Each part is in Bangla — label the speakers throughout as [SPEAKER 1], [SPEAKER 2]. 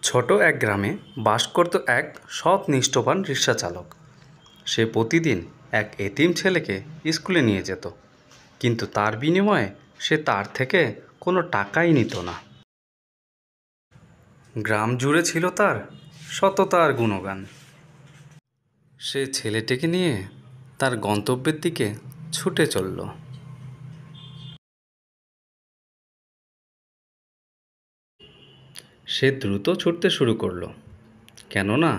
[SPEAKER 1] ছোট এক গ্রামে বাস করত এক সৎ নিষ্ঠবান রিকশা চালক। সে প্রতিদিন এক এতিম ছেলেকে স্কুলে নিয়ে যেত, কিন্তু তার বিনিময়ে সে তার থেকে কোনো টাকাই নিত না। গ্রাম জুড়ে ছিল তার সততার গুণগান। সে ছেলেটিকে নিয়ে তার গন্তব্যের দিকে ছুটে চলল। সে দ্রুত ছুটতে শুরু করলো, কেননা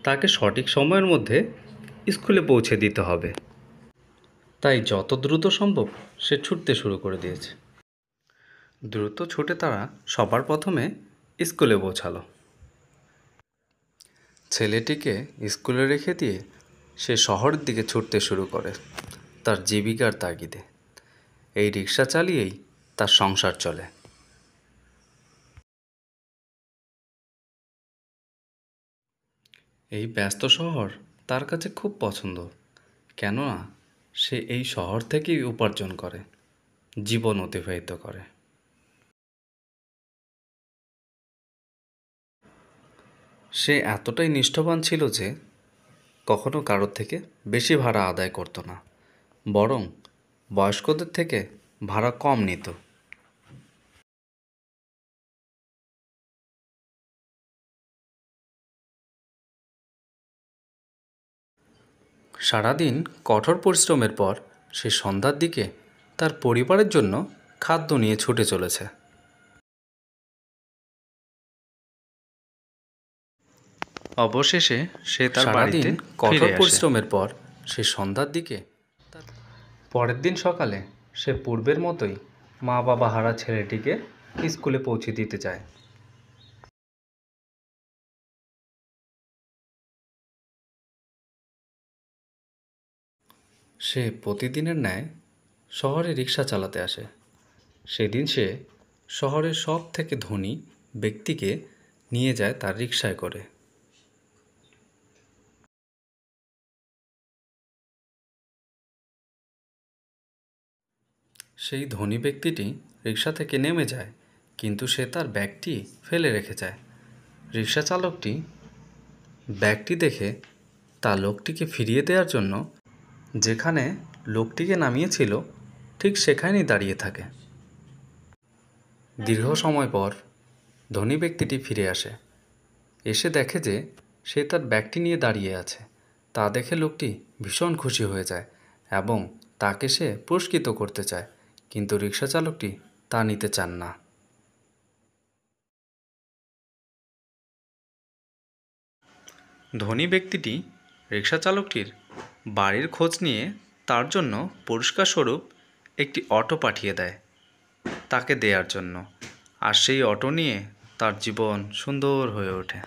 [SPEAKER 1] তাকে সঠিক সময়ের মধ্যে স্কুলে পৌঁছে দিতে হবে। তাই যত দ্রুত সম্ভব সে ছুটতে শুরু করে দিয়েছে। দ্রুত ছুটে তারা সবার প্রথমে স্কুলে পৌঁছালো। ছেলেটিকে স্কুলে রেখে দিয়ে সে শহরের দিকে ছুটতে শুরু করে তার জীবিকার তাগিদে। এই রিক্সা চালিয়েই তার সংসার চলে। এই ব্যস্ত শহর তার কাছে খুব পছন্দ, কেননা সে এই শহর থেকেই উপার্জন করে, জীবন অতিবাহিত করে। সে এতটাই নিষ্ঠাবান ছিল যে কখনো কারোর থেকে বেশি ভাড়া আদায় করতো না, বরং বয়স্কদের থেকে ভাড়া কম নিত। সারাদিন কঠোর পরিশ্রমের পর সে সন্ধ্যার দিকে তার পরিবারের জন্য খাদ্য নিয়ে ছুটে চলেছে। অবশেষে সে তার বাড়িতে কঠোর পরিশ্রমের পর সে সন্ধ্যার দিকে পরের দিন সকালে সে পূর্বের মতোই মা বাবা হারা ছেলেটিকে স্কুলে পৌঁছে দিতে চায়। সে প্রতিদিনের ন্যায় শহরে রিক্সা চালাতে আসে। সেদিন সে শহরের সব থেকে ধনী ব্যক্তিকে নিয়ে যায় তার রিক্সায় করে। সেই ধনী ব্যক্তিটি রিক্সা থেকে নেমে যায়, কিন্তু সে তার ব্যাগটি ফেলে রেখে যায়। রিক্সা চালকটি ব্যাগটি দেখে তা লোকটিকে ফিরিয়ে দেওয়ার জন্য যেখানে লোকটিকে নামিয়েছিল ঠিক সেখানেই দাঁড়িয়ে থাকে। দীর্ঘ সময় পর ধনী ব্যক্তিটি ফিরে আসে। এসে দেখে যে সে তার ব্যাগটি নিয়ে দাঁড়িয়ে আছে। তা দেখে লোকটি ভীষণ খুশি হয়ে যায় এবং তাকে সে পুরস্কৃত করতে চায়, কিন্তু রিক্সা চালকটি তা নিতে চান না। ধনী ব্যক্তিটি রিক্সা চালকটির বাড়ির খোঁজ নিয়ে তার জন্য পুরস্কার স্বরূপ একটি অটো পাঠিয়ে দেয় তাকে দেওয়ার জন্য, আর সেই অটো নিয়ে তার জীবন সুন্দর হয়ে ওঠে।